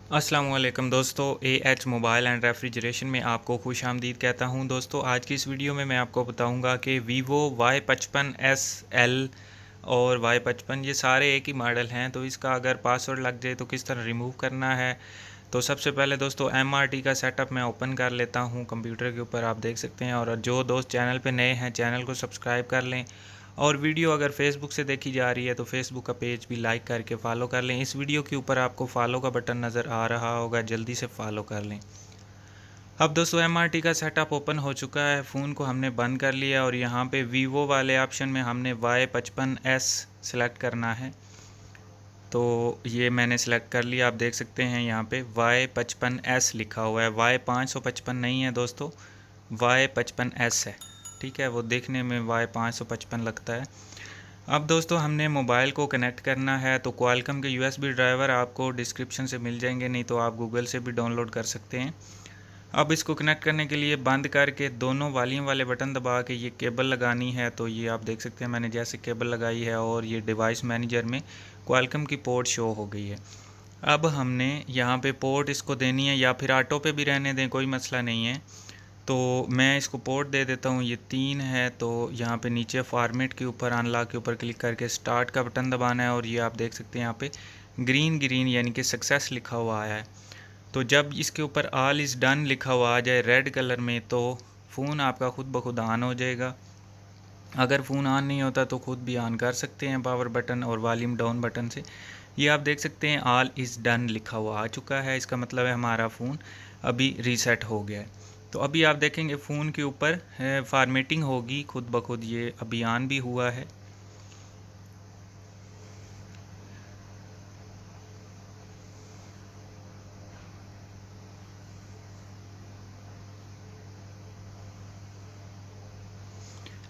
अस्सलाम वालेकुम दोस्तों, एएच मोबाइल एंड रेफ्रिजरेशन में आपको खुश आमदीद कहता हूं। दोस्तों, आज की इस वीडियो में मैं आपको बताऊंगा कि वीवो Y55S L और Y55 ये सारे एक ही मॉडल हैं। तो इसका अगर पासवर्ड लग जाए तो किस तरह रिमूव करना है। तो सबसे पहले दोस्तों MRT का सेटअप मैं ओपन कर लेता हूं कंप्यूटर के ऊपर, आप देख सकते हैं। और जो दोस्त चैनल पे नए हैं चैनल को सब्सक्राइब कर लें, और वीडियो अगर फेसबुक से देखी जा रही है तो फेसबुक का पेज भी लाइक करके फॉलो कर लें। इस वीडियो के ऊपर आपको फॉलो का बटन नज़र आ रहा होगा, जल्दी से फॉलो कर लें। अब दोस्तों MRT का सेटअप ओपन हो चुका है, फ़ोन को हमने बंद कर लिया और यहाँ पे वीवो वाले ऑप्शन में हमने Y55S सेलेक्ट करना है। तो ये मैंने सेलेक्ट कर लिया, आप देख सकते हैं यहाँ पे Y55S लिखा हुआ है। Y555 नहीं है दोस्तों, Y55S है। ठीक है, वो देखने में Y555 लगता है। अब दोस्तों हमने मोबाइल को कनेक्ट करना है, तो क्वालकॉम के USB ड्राइवर आपको डिस्क्रिप्शन से मिल जाएंगे, नहीं तो आप गूगल से भी डाउनलोड कर सकते हैं। अब इसको कनेक्ट करने के लिए बंद करके दोनों वॉल्यूम वाले बटन दबा के ये केबल लगानी है। तो ये आप देख सकते हैं मैंने जैसे केबल लगाई है और ये डिवाइस मैनेजर में क्वालकॉम की पोर्ट शो हो गई है। अब हमने यहाँ पे पोर्ट इसको देनी है, या फिर ऑटो पे भी रहने दें, कोई मसला नहीं है। तो मैं इसको पोर्ट दे देता हूँ, ये 3 है। तो यहाँ पे नीचे फॉर्मेट के ऊपर अनलॉक के ऊपर क्लिक करके स्टार्ट का बटन दबाना है, और ये आप देख सकते हैं यहाँ पे ग्रीन यानी कि सक्सेस लिखा हुआ आया है। तो जब इसके ऊपर ऑल इज़ डन लिखा हुआ आ जाए रेड कलर में, तो फ़ोन आपका खुद ब खुद ऑन हो जाएगा। अगर फ़ोन ऑन नहीं होता तो खुद भी ऑन कर सकते हैं पावर बटन और वॉल्यूम डाउन बटन से। ये आप देख सकते हैं ऑल इज़ डन लिखा हुआ आ चुका है, इसका मतलब है हमारा फ़ोन अभी रीसेट हो गया है। तो अभी आप देखेंगे फ़ोन के ऊपर फॉर्मेटिंग होगी खुद ब खुद, ये अभी ऑन भी हुआ है।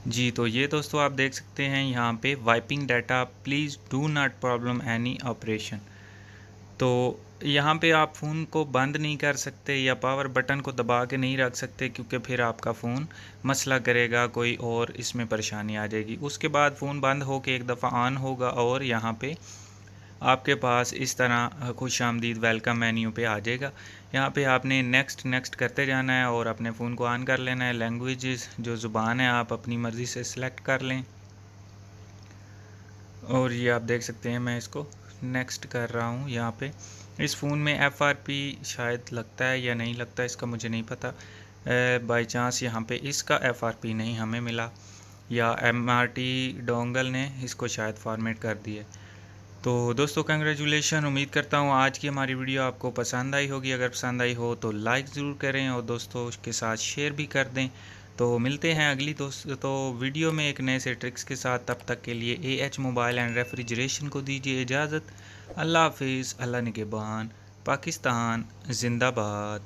जी, तो ये दोस्तों आप देख सकते हैं यहाँ पे wiping data please do not problem any operation. तो यहाँ पे आप फ़ोन को बंद नहीं कर सकते या पावर बटन को दबा के नहीं रख सकते, क्योंकि फिर आपका फ़ोन मसला करेगा कोई और इसमें परेशानी आ जाएगी। उसके बाद फ़ोन बंद हो के एक दफ़ा ऑन होगा और यहाँ पे आपके पास इस तरह खुशामदीद वेलकम मेन्यू पे आ जाएगा। यहाँ पे आपने नेक्स्ट नेक्स्ट करते जाना है और अपने फ़ोन को ऑन कर लेना है। लैंग्वेजेस जो ज़ुबान है आप अपनी मर्ज़ी से सिलेक्ट कर लें, और ये आप देख सकते हैं मैं इसको नेक्स्ट कर रहा हूँ। यहाँ पे इस फ़ोन में FRP शायद लगता है या नहीं लगता, इसका मुझे नहीं पता। बाय चांस यहाँ पे इसका FRP नहीं हमें मिला, या MRT डोंगल ने इसको शायद फॉर्मेट कर दिया। तो दोस्तों कंग्रेचुलेशन, उम्मीद करता हूँ आज की हमारी वीडियो आपको पसंद आई होगी। अगर पसंद आई हो तो लाइक ज़रूर करें और दोस्तों के साथ शेयर भी कर दें। तो मिलते हैं अगली वीडियो में एक नए से ट्रिक्स के साथ। तब तक के लिए AH मोबाइल एंड रेफ्रिजरेशन को दीजिए इजाज़त। अल्लाह हाफिज़, अल्लाह निगहबान, पाकिस्तान जिंदाबाद।